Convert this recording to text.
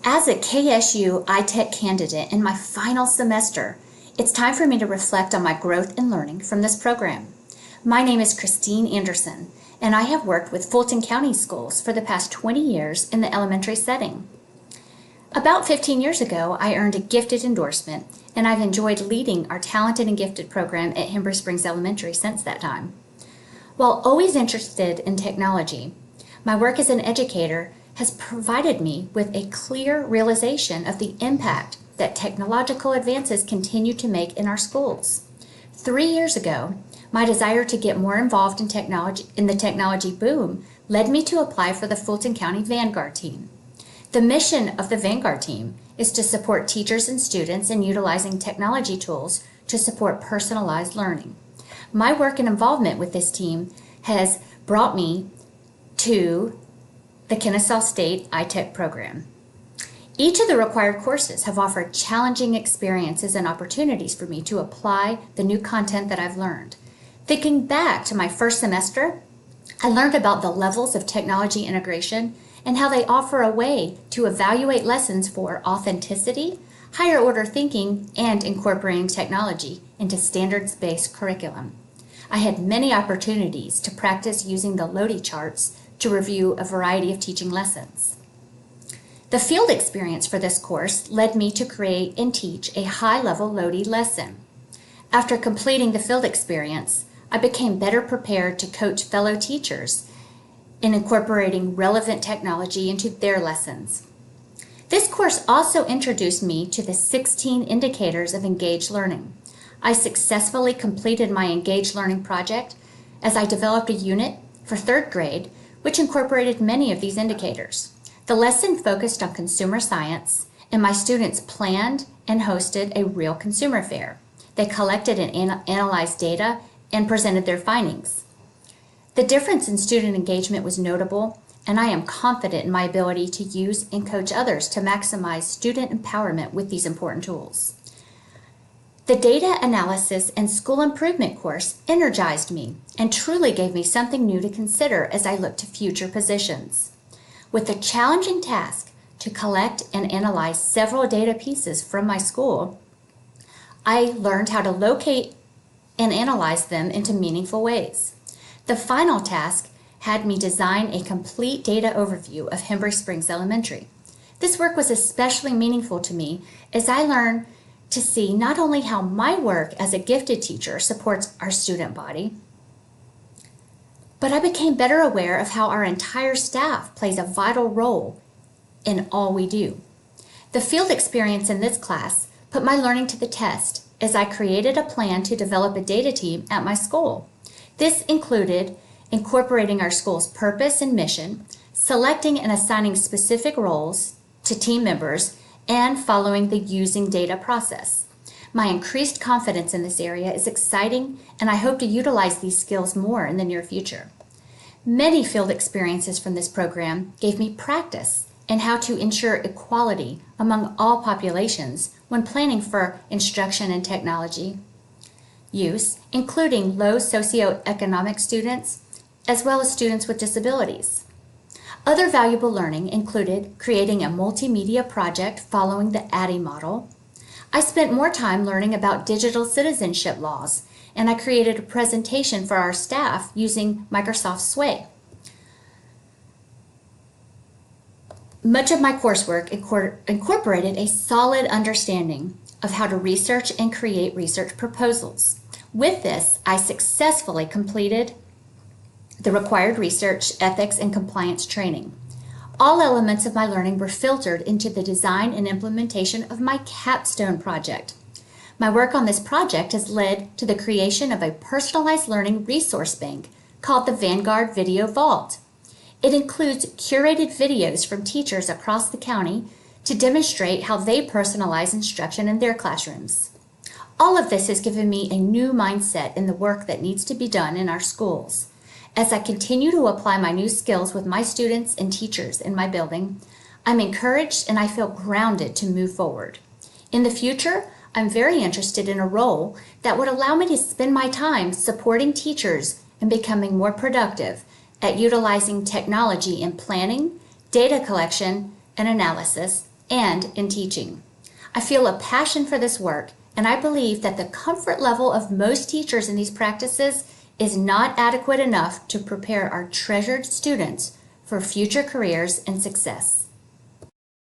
As a KSU iTech candidate in my final semester, it's time for me to reflect on my growth and learning from this program. My name is Christine Anderson, and I have worked with Fulton County Schools for the past 20 years in the elementary setting. About 15 years ago, I earned a gifted endorsement, and I've enjoyed leading our Talented and Gifted program at Hembry Springs Elementary since that time. While always interested in technology, my work as an educator has provided me with a clear realization of the impact that technological advances continue to make in our schools. 3 years ago, my desire to get more involved in the technology boom led me to apply for the Fulton County Vanguard team. The mission of the Vanguard team is to support teachers and students in utilizing technology tools to support personalized learning. My work and involvement with this team has brought me to the Kennesaw State iTech program. Each of the required courses have offered challenging experiences and opportunities for me to apply the new content that I've learned. Thinking back to my first semester, I learned about the levels of technology integration and how they offer a way to evaluate lessons for authenticity, higher order thinking, and incorporating technology into standards-based curriculum. I had many opportunities to practice using the Lodi charts to review a variety of teaching lessons. The field experience for this course led me to create and teach a high-level Lodi lesson. After completing the field experience, I became better prepared to coach fellow teachers in incorporating relevant technology into their lessons. This course also introduced me to the 16 indicators of engaged learning. I successfully completed my engaged learning project as I developed a unit for 3rd grade which incorporated many of these indicators. The lesson focused on consumer science, and my students planned and hosted a real consumer fair. They collected and analyzed data and presented their findings. The difference in student engagement was notable, and I am confident in my ability to use and coach others to maximize student empowerment with these important tools. The data analysis and school improvement course energized me and truly gave me something new to consider as I look to future positions. With the challenging task to collect and analyze several data pieces from my school, I learned how to locate and analyze them into meaningful ways. The final task had me design a complete data overview of Hembry Springs Elementary. This work was especially meaningful to me as I learned to see not only how my work as a gifted teacher supports our student body, but I became better aware of how our entire staff plays a vital role in all we do. The field experience in this class put my learning to the test as I created a plan to develop a data team at my school. This included incorporating our school's purpose and mission, selecting and assigning specific roles to team members, and following the using data process. My increased confidence in this area is exciting, and I hope to utilize these skills more in the near future. Many field experiences from this program gave me practice in how to ensure equality among all populations when planning for instruction and technology use, including low socioeconomic students, as well as students with disabilities. Other valuable learning included creating a multimedia project following the ADDIE model. I spent more time learning about digital citizenship laws, and I created a presentation for our staff using Microsoft Sway. Much of my coursework incorporated a solid understanding of how to research and create research proposals. With this, I successfully completed the required research, ethics, and compliance training. All elements of my learning were filtered into the design and implementation of my capstone project. My work on this project has led to the creation of a personalized learning resource bank called the Vanguard Video Vault. It includes curated videos from teachers across the county to demonstrate how they personalize instruction in their classrooms. All of this has given me a new mindset in the work that needs to be done in our schools. As I continue to apply my new skills with my students and teachers in my building, I'm encouraged and I feel grounded to move forward. In the future, I'm very interested in a role that would allow me to spend my time supporting teachers and becoming more productive at utilizing technology in planning, data collection, and analysis, and in teaching. I feel a passion for this work, and I believe that the comfort level of most teachers in these practices is not adequate enough to prepare our treasured students for future careers and success.